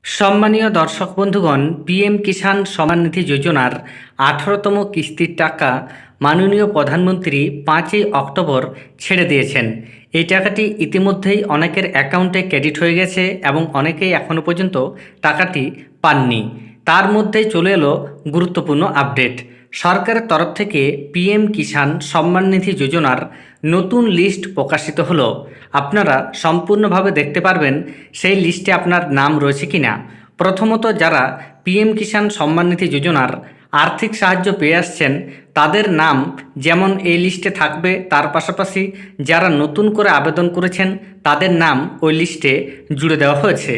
সম্মানীয় দর্শক বন্ধুগণ, পিএম কিষাণ সম্মান নিধি যোজনার 18তম কিস্তির টাকা মাননীয় প্রধানমন্ত্রী 5ই অক্টোবর ছেড়ে দিয়েছেন। এই টাকাটি ইতিমধ্যেই অনেকের অ্যাকাউন্টে ক্রেডিট হয়ে গেছে এবং অনেকেই এখনও পর্যন্ত টাকাটি পাননি। তার মধ্যেই চলে এলো গুরুত্বপূর্ণ আপডেট। সরকারের তরফ থেকে পিএম কিষাণ সম্মান নিধি যোজনার নতুন লিস্ট প্রকাশিত হলো। আপনারা সম্পূর্ণভাবে দেখতে পারবেন সেই লিস্টে আপনার নাম রয়েছে কিনা। প্রথমত, যারা পিএম কিষাণ সম্মান নিধি যোজনার আর্থিক সাহায্য পেয়ে আসছেন তাদের নাম যেমন এই লিস্টে থাকবে, তার পাশাপাশি যারা নতুন করে আবেদন করেছেন তাদের নাম ওই লিস্টে জুড়ে দেওয়া হয়েছে।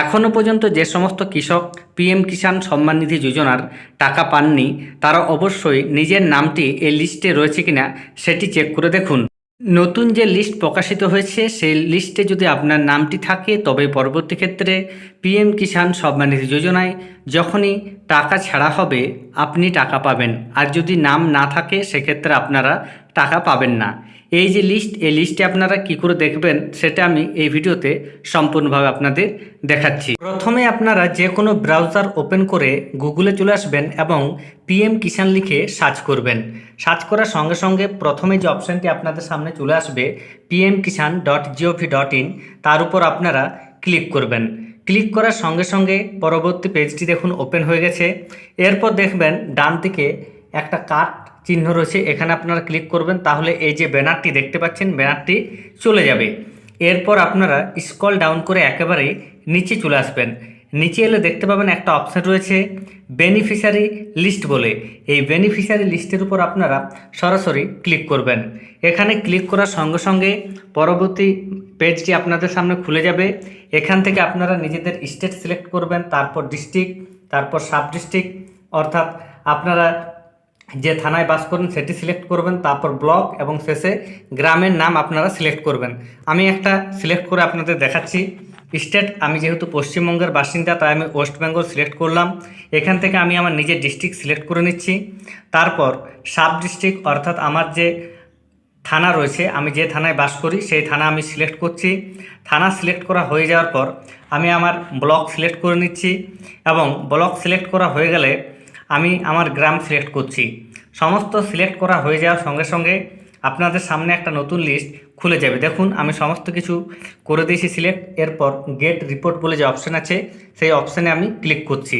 এখনও পর্যন্ত যে সমস্ত কৃষক পিএম কিষাণ সম্মান নিধি যোজনার টাকা পাননি তারা অবশ্যই নিজের নামটি এই লিস্টে রয়েছে কিনা সেটি চেক করে দেখুন। নতুন যে লিস্ট প্রকাশিত হয়েছে সেই লিস্টে যদি আপনার নামটি থাকে তবে পরবর্তী ক্ষেত্রে পিএম কিষাণ সম্মান নিধি যোজনায় যখনই টাকা ছাড়া হবে আপনি টাকা পাবেন, আর যদি নাম না থাকে সেক্ষেত্রে আপনারা টাকা পাবেন না। এই যে লিস্ট, এই লিস্টে আপনারা কি করে দেখবেন সেটা আমি এই ভিডিওতে সম্পূর্ণভাবে আপনাদের দেখাচ্ছি। প্রথমে আপনারা যে কোনো ব্রাউজার ওপেন করে গুগলে চলে আসবেন এবং পিএম কিষাণ লিখে সার্চ করবেন। সার্চ করার সঙ্গে সঙ্গে প্রথমে যে অপশানটি আপনাদের সামনে চলে আসবে pmkishan.gov.in, তার উপর আপনারা ক্লিক করবেন। ক্লিক করার সঙ্গে সঙ্গে পরবর্তী পেজটি দেখুন ওপেন হয়ে গেছে। এরপর দেখবেন ডান দিকে একটা কাট চিহ্ন রয়েছে, এখানে আপনারা ক্লিক করবেন, তাহলে এই যে ব্যানারটি দেখতে পাচ্ছেন ব্যানারটি চলে যাবে। এরপর আপনারা স্ক্রল ডাউন করে একেবারে নিচে চলে আসবেন। নিচে এলে দেখতে পাবেন একটা অপশান রয়েছে বেনিফিশিয়ারি লিস্ট বলে। এই বেনিফিশিয়ারি লিস্টের উপর আপনারা সরাসরি ক্লিক করবেন। এখানে ক্লিক করার সঙ্গে সঙ্গে পরবর্তী পেজটি আপনাদের সামনে খুলে যাবে। এখান থেকে আপনারা নিজেদের স্টেট সিলেক্ট করবেন, তারপর ডিস্ট্রিক্ট, তারপর সাব ডিস্ট্রিক্ট, অর্থাৎ আপনারা যে থানায় বাস করেন সেটি সিলেক্ট করবেন, তারপর ব্লক এবং শেষে গ্রামের নাম আপনারা সিলেক্ট করবেন। আমি একটা সিলেক্ট করে আপনাদের দেখাচ্ছি। স্টেট, আমি যেহেতু পশ্চিমবঙ্গের বাসিন্দা তাই আমি ওয়েস্ট বেঙ্গল সিলেক্ট করলাম। এখান থেকে আমি আমার নিজের ডিস্ট্রিক্ট সিলেক্ট করে নিচ্ছি। তারপর সাব ডিস্ট্রিক্ট, অর্থাৎ আমার যে থানা রয়েছে, আমি যে থানায় বাস করি সেই থানা আমি সিলেক্ট করছি। থানা সিলেক্ট করা হয়ে যাওয়ার পর আমি আমার ব্লক সিলেক্ট করে নিচ্ছি এবং ব্লক সিলেক্ট করা হয়ে গেলে আমি আমার গ্রাম সিলেক্ট করছি। সমস্ত সিলেক্ট করা হয়ে যাওয়ার সঙ্গে সঙ্গে আপনাদের সামনে একটা নতুন লিস্ট খুলে যাবে। দেখুন আমি সমস্ত কিছু করে দিয়েছি সিলেক্ট। এরপর গেট রিপোর্ট বলে যে অপশান আছে সেই অপশানে আমি ক্লিক করছি।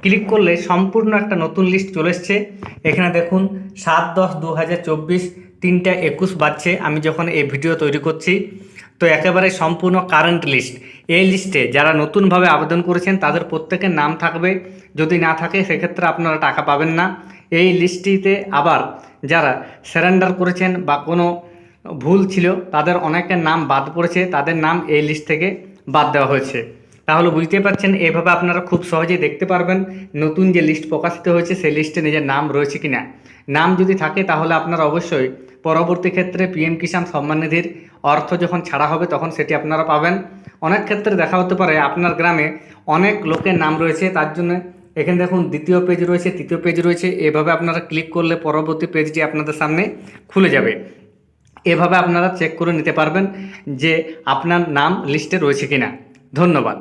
ক্লিক করলে সম্পূর্ণ একটা নতুন লিস্ট চলে এসছে। এখানে দেখুন 7/10/2024 3:21 বাজছে আমি যখন এই ভিডিও তৈরি করছি। তো একেবারে সম্পূর্ণ কারেন্ট লিস্ট। এই লিস্টে যারা নতুনভাবে আবেদন করেছেন তাদের প্রত্যেকের নাম থাকবে, যদি না থাকে সেক্ষেত্রে আপনারা টাকা পাবেন না। এই লিস্টটিতে আবার যারা সারেন্ডার করেছেন বা কোনো ভুল ছিল তাদের অনেকের নাম বাদ পড়েছে, তাদের নাম এই লিস্ট থেকে বাদ দেওয়া হয়েছে। তাহলে বুঝতে পারছেন, এইভাবে আপনারা খুব সহজেই দেখতে পারবেন নতুন যে লিস্ট প্রকাশিত হয়েছে সেই লিস্টে নিজের নাম রয়েছে কিনা। নাম যদি থাকে তাহলে আপনারা অবশ্যই পরবর্তী ক্ষেত্রে পিএম কিষাণ সম্মান নিধির অর্থ যখন ছাড়া হবে তখন সেটি আপনারা পাবেন। অনেক ক্ষেত্রে দেখা হতে পারে আপনার গ্রামে অনেক লোকের নাম রয়েছে, তার জন্য এখানে দেখুন দ্বিতীয় পেজ রয়েছে, তৃতীয় পেজ রয়েছে। এভাবে আপনারা ক্লিক করলে পরবর্তী পেজটি আপনাদের সামনে খুলে যাবে। এভাবে আপনারা চেক করে নিতে পারবেন যে আপনার নাম লিস্টে রয়েছে কিনা। ধন্যবাদ।